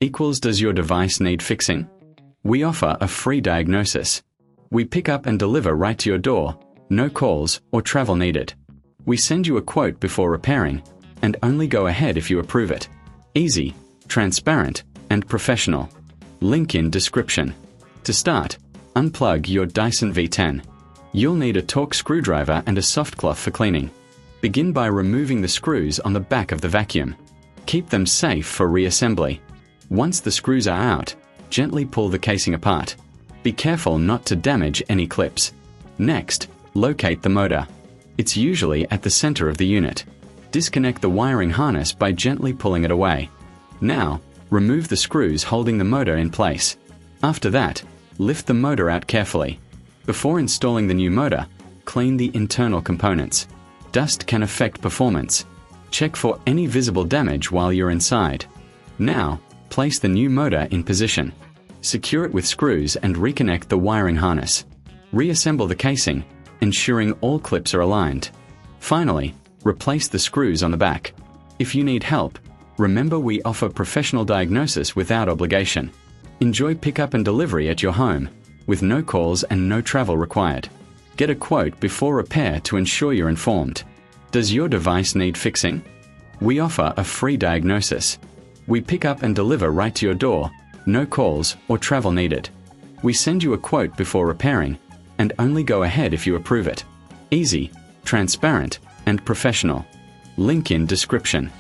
equals does your device need fixing? We offer a free diagnosis. We pick up and deliver right to your door, no calls or travel needed. We send you a quote before repairing, and only go ahead if you approve it. Easy, transparent, and professional. Link in description. To start, unplug your Dyson V10. You'll need a Torx screwdriver and a soft cloth for cleaning. Begin by removing the screws on the back of the vacuum. Keep them safe for reassembly. Once the screws are out, gently pull the casing apart. Be careful not to damage any clips. Next, locate the motor. It's usually at the center of the unit. Disconnect the wiring harness by gently pulling it away. Now, remove the screws holding the motor in place. After that, lift the motor out carefully. Before installing the new motor, clean the internal components. Dust can affect performance. Check for any visible damage while you're inside. Now, place the new motor in position. Secure it with screws and reconnect the wiring harness. Reassemble the casing, ensuring all clips are aligned. Finally, replace the screws on the back. If you need help, remember we offer professional diagnosis without obligation. Enjoy pickup and delivery at your home, with no calls and no travel required. Get a quote before repair to ensure you're informed. Does your device need fixing? We offer a free diagnosis. We pick up and deliver right to your door, no calls or travel needed. We send you a quote before repairing, and only go ahead if you approve it. Easy, transparent, and professional. Link in description.